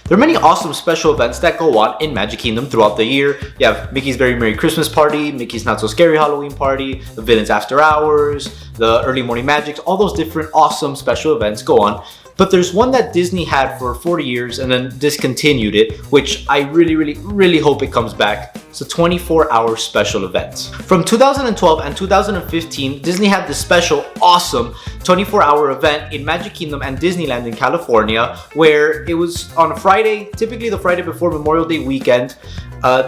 There are many awesome special events that go on in Magic Kingdom throughout the year. You have Mickey's Very Merry Christmas Party, Mickey's Not So Scary Halloween Party, the Villains After Hours, the Early Morning Magics, all those different awesome special events go on. But there's one that Disney had for 40 years and then discontinued it, which I really hope it comes back. It's a 24-hour special event. From 2012 and 2015, Disney had this special, awesome 24-hour event in Magic Kingdom and Disneyland in California, where it was on a Friday, typically the Friday before Memorial Day weekend.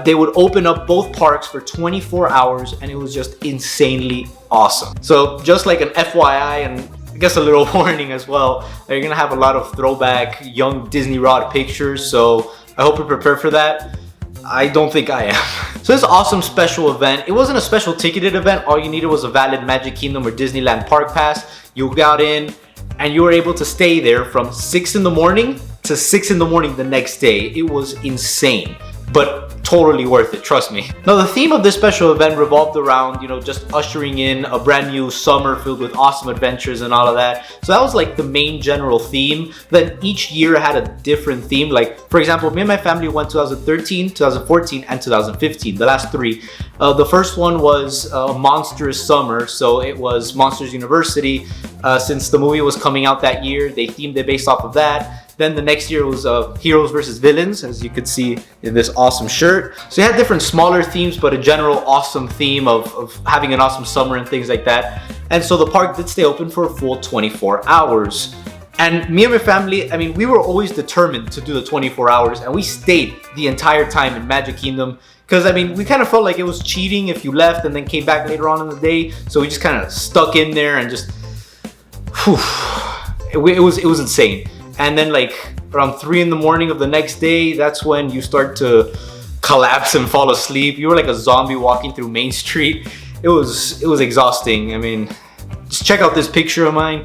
They would open up both parks for 24 hours and it was just insanely awesome. So just like an FYI and I guess a little warning as well, you're gonna have a lot of throwback young Disney Rod pictures, so I hope you're prepared for that. I don't think I am. So this awesome special event, it wasn't a special ticketed event. All you needed was a valid Magic Kingdom or Disneyland park pass. You got in and you were able to stay there from 6 in the morning to 6 in the morning the next day. It was insane, but totally worth it, trust me. Now the theme of this special event revolved around, just ushering in a brand new summer filled with awesome adventures and all of that. So that was like the main general theme. Then each year had a different theme. Like for example, me and my family went 2013, 2014, and 2015, the last three. The first one was a monstrous summer, so it was Monsters University. Since the movie was coming out that year, they themed it based off of that. Then the next year was Heroes versus Villains, as you could see in this awesome shirt. So you had different smaller themes, but a general awesome theme of having an awesome summer and things like that. And so the park did stay open for a full 24 hours. And me and my family, we were always determined to do the 24 hours and we stayed the entire time in Magic Kingdom. Because we kind of felt like it was cheating if you left and then came back later on in the day. So we just kind of stuck in there and just, it was insane. And then like around 3 in the morning of the next day, that's when you start to collapse and fall asleep. You were like a zombie walking through Main Street. It was exhausting. Just check out this picture of mine.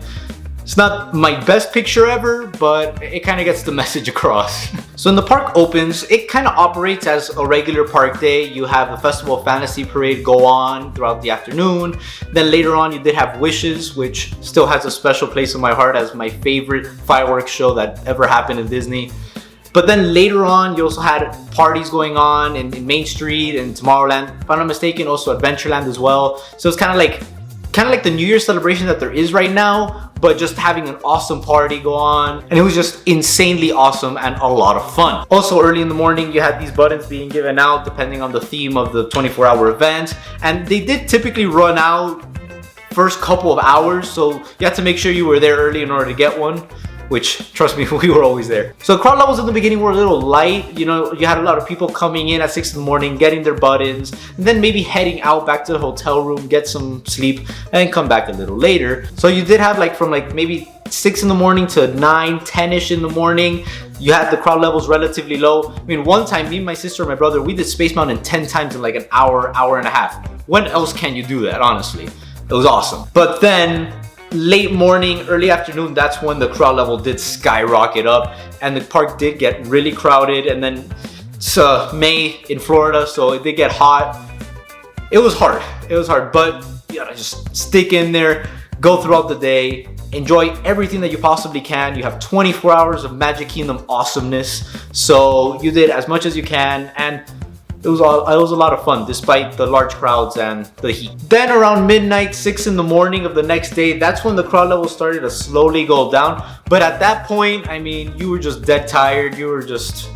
It's not my best picture ever, but it kind of gets the message across. So when the park opens, it kind of operates as a regular park day. You have the Festival of Fantasy Parade go on throughout the afternoon. Then later on, you did have Wishes, which still has a special place in my heart as my favorite fireworks show that ever happened in Disney. But then later on, you also had parties going on in Main Street and Tomorrowland. If I'm not mistaken, also Adventureland as well. So it's kind of like the New Year's celebration that there is right now, but just having an awesome party go on. And it was just insanely awesome and a lot of fun. Also early in the morning, you had these buttons being given out depending on the theme of the 24-hour event. And they did typically run out first couple of hours, so you had to make sure you were there early in order to get one. Which, trust me, we were always there. So crowd levels in the beginning were a little light. You had a lot of people coming in at 6 in the morning, getting their buttons, and then maybe heading out back to the hotel room, get some sleep, and then come back a little later. So you did have from maybe 6 in the morning to 9, 10-ish in the morning. You had the crowd levels relatively low. One time, me, my sister, and my brother, we did Space Mountain 10 times in like an hour and a half. When else can you do that, honestly? It was awesome. But then, late morning, early afternoon, that's when the crowd level did skyrocket up and the park did get really crowded. And then it's May in Florida, so it did get hot. It was hard, but you gotta just stick in there, go throughout the day, enjoy everything that you possibly can. You have 24 hours of Magic Kingdom awesomeness, so you did as much as you can, and it was a lot of fun despite the large crowds and the heat. Then around midnight, 6 in the morning of the next day, that's when the crowd level started to slowly go down. But at that point, you were just dead tired. You were just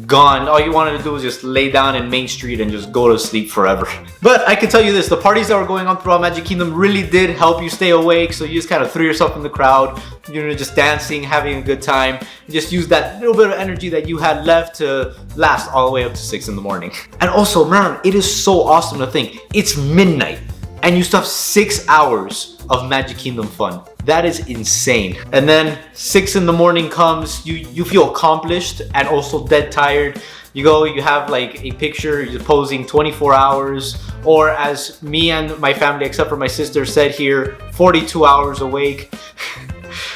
gone. All you wanted to do was just lay down in Main Street and just go to sleep forever. But I can tell you this, the parties that were going on throughout Magic Kingdom really did help you stay awake. So you just kind of threw yourself in the crowd, just dancing, having a good time. Just use that little bit of energy that you had left to last all the way up to 6 in the morning. And also, man, it is so awesome to think it's midnight and you still have 6 hours of Magic Kingdom fun. That is insane. And then 6 in the morning comes, you feel accomplished and also dead tired. You go, you have like a picture, you're posing 24 hours, or as me and my family, except for my sister, said here, 42 hours awake.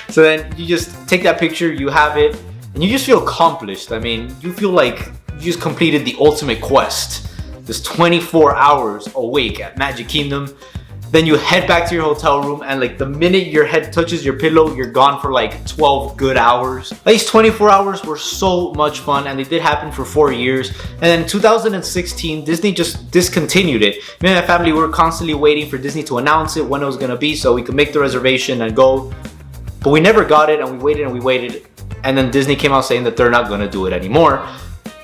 So then you just take that picture, you have it, and you just feel accomplished. You feel like you just completed the ultimate quest. This 24 hours awake at Magic Kingdom. Then you head back to your hotel room, and like the minute your head touches your pillow, you're gone for like 12 good hours. These 24 hours were so much fun, and they did happen for 4 years. And then in 2016, Disney just discontinued it. Me and my family were constantly waiting for Disney to announce it, when it was gonna be, so we could make the reservation and go. But we never got it, and we waited and we waited. And then Disney came out saying that they're not gonna do it anymore.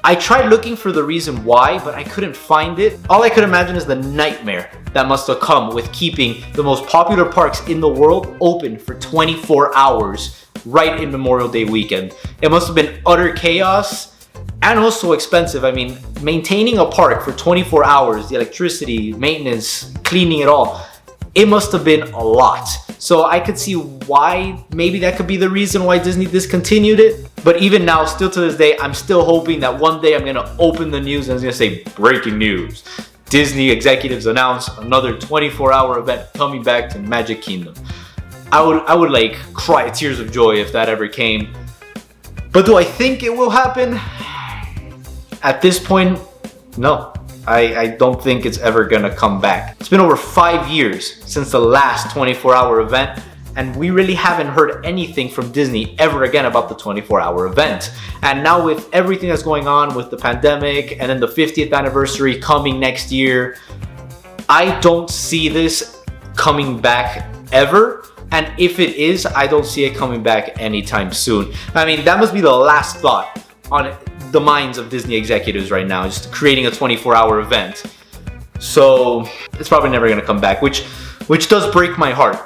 I tried looking for the reason why, but I couldn't find it. All I could imagine is the nightmare that must have come with keeping the most popular parks in the world open for 24 hours right in Memorial Day weekend. It must have been utter chaos and also expensive. I mean, maintaining a park for 24 hours, the electricity, maintenance, cleaning it all, it must have been a lot. So I could see why maybe that could be the reason why Disney discontinued it. But even now, still to this day, I'm still hoping that one day I'm gonna open the news and it's gonna say breaking news. Disney executives announce another 24-hour event coming back to Magic Kingdom. I would like cry tears of joy if that ever came. But do I think it will happen? At this point, no. I don't think it's ever gonna come back. It's been over 5 years since the last 24-hour event, and we really haven't heard anything from Disney ever again about the 24-hour event. And now with everything that's going on with the pandemic and then the 50th anniversary coming next year, I don't see this coming back ever. And if it is, I don't see it coming back anytime soon. I mean, that must be the last thought on the minds of Disney executives right now, just creating a 24-hour event. So it's probably never gonna come back, which does break my heart.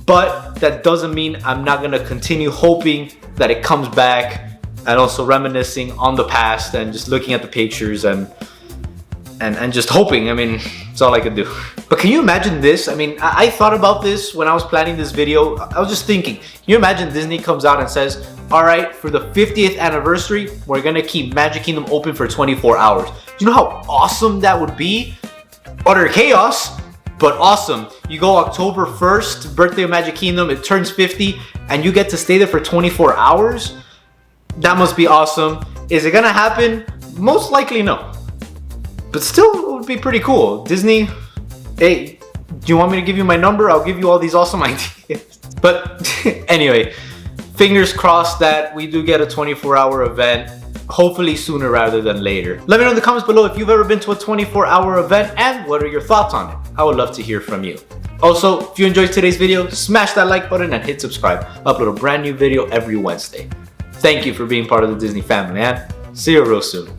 But that doesn't mean I'm not gonna continue hoping that it comes back, and also reminiscing on the past and just looking at the pictures and just hoping. I mean, it's all I could do. But can you imagine this? I mean, I thought about this when I was planning this video. I was just thinking, can you imagine Disney comes out and says, all right, for the 50th anniversary, we're gonna keep Magic Kingdom open for 24 hours. Do you know how awesome that would be? Utter chaos, but awesome. You go October 1st, birthday of Magic Kingdom, it turns 50, and you get to stay there for 24 hours? That must be awesome. Is it gonna happen? Most likely no. But still, it would be pretty cool. Disney, hey, do you want me to give you my number? I'll give you all these awesome ideas. But anyway, fingers crossed that we do get a 24-hour event, hopefully sooner rather than later. Let me know in the comments below if you've ever been to a 24-hour event and what are your thoughts on it. I would love to hear from you. Also, if you enjoyed today's video, smash that like button and hit subscribe. I upload a brand new video every Wednesday. Thank you for being part of the Disney family, and see you real soon.